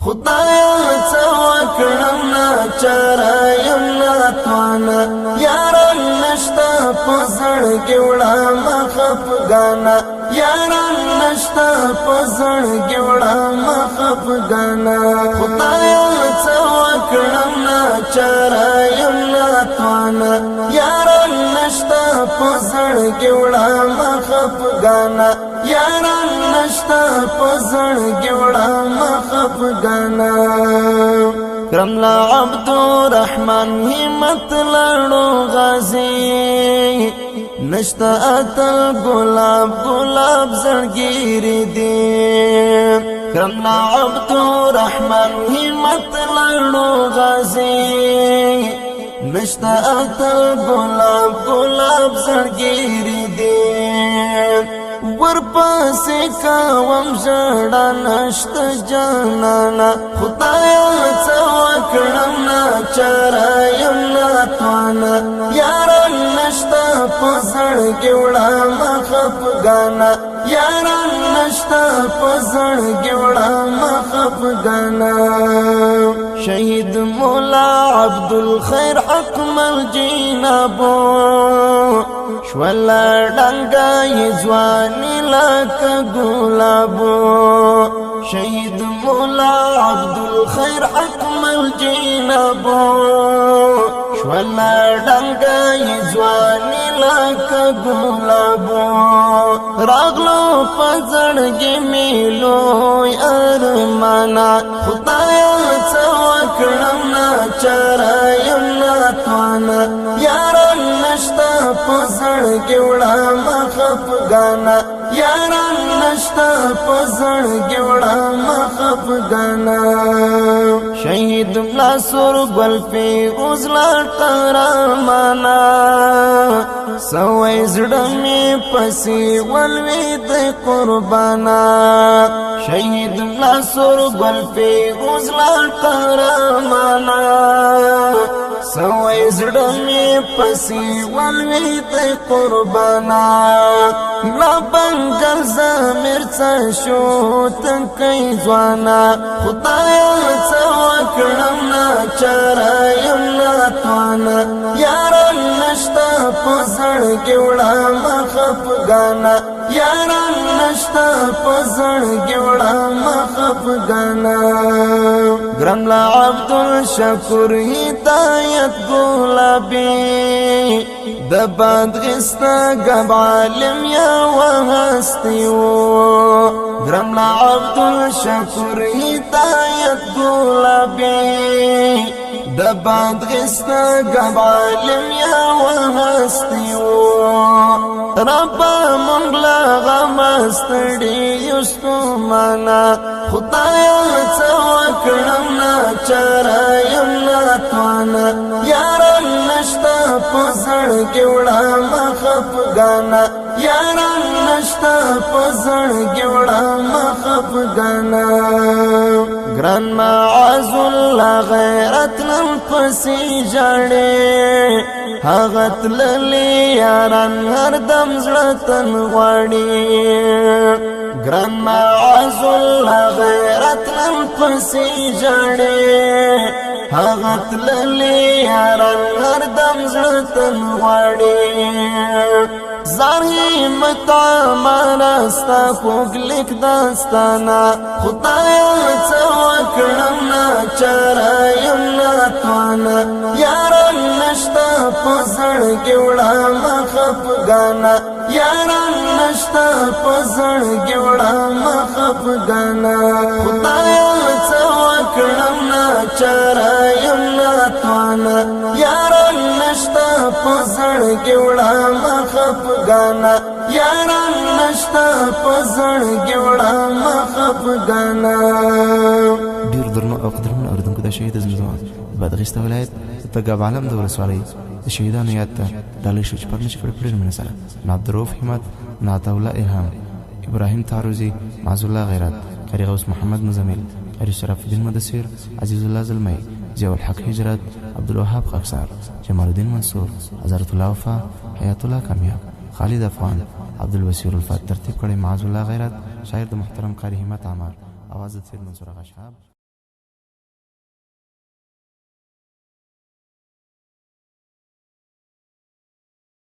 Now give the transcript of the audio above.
خدایا څه وکړم ناچاره یم ناتوانه یاران نشته په زړګي وړمه خفګانه یاران نشته په زړګي وړمه خفګانه خدایا څه وکړم ناچاره یم ناتوانه یاران نشته په زړګي وړمه خفګانه یاران نشته په زړګي وړمه خفګانه کرملا عبدالرحمن همت لړو غازی نشتا اتل گلاب گلاب زړګيري دي کرملا عبدالرحمن همت لړو غازی نشتا اتل گلاب گلاب زړګيري دي ورپسې کوم ژړا نشته جانانا خدایا څه وکړم ناچاره یم ناتوانه یاران نشته په زړګي وړمه خفګانه یاران نشته په زړګي وړمه خفګانه شهید مولا عبدالخیر اکمل جینابو شولا ډنګای ځواني لکه ګلابو شهید مولا عبدالخیر اکمل جینابو شولا ډنګای ځواني لکه ګلابو راغلو په زړګي میلو ارمانا خدایا څه وکړم ناچاره یم ناتوانه یاران نشته په زړګي وړمه خفګانه یاران نشته په زړګي وړمه خفګانه شهید ملا سور ګل فیروز لا ترمانا سوي زړه مې پسې ولوید قربانا شهید ملا سور ګل فیروز لا ترمانا سوي زړه مې پسې ولوید قربانا لا بنګل زمیر څه شو تنکي ځوانا خدایا څه وکړم ناچاره یم ناتوانه یاران نشته په زړګي وړمه خفګانه یاران نشته په زړګي وړمه خفګانه ګرملا عبدالشکور هدایت ګلابي د بادغستا ګب عالم یا وهستی و ګرملا عبدالشکور هدایت ګلابي د بادغستا ګب عالم یا وهستی و رب منګلا غمستړي یستو معنا خدایا څه وکړم ناچاره یم ناتوانه یاران نشته په زړګي وړمه خفګانه یاران نشته په زړګي وړمه خفګانه ګران معاذ الله غیرت نن پسې ژړې هغه تللي یاران هردم زړه تن غواړي ګران معاذ الله غیرت نن پسې ژړې هغه تللي یاران هردم زړه تن غواړي زاري متا مرستا خوږ لیک داستانا خدایا څه وکړم ناچاره یم ناتوانه یاران نشته په زړګي وړمه خفګانه یاران نشته په زړګي وړمه خفګانه خدایا څه وکړم ناچاره یم ناتوانه یاران نشته په زړګي وړمه خفګانه یاران نشته په زړګي وړمه خفګانه ډیر درنو او قدرمنو اوریدونکو د شهید زمزمه بادغیسته ولایت د ګب عالم د ولسوالۍ د شهیدانو یاد ته ډالۍ شو چې پرنه چې پرې منه سره عبدالرؤف همت نعتالله الهام ابراهیم تاروزی معاذ الله غیرت قاری غوث محمد مزمل قاری شرف الدین مدثر عزیز الله زلمی ضیاء الحق هجرت عبدالوهاب خاکسار جمال الدین منصور حضرت الله وفا حیات الله کامیاب خالد افغان عبدالوسیر الفات ترتیب کړی معاذ الله غیرت شاعر د محترم قاری همت عمر آواز د سید منصور آغا شهاب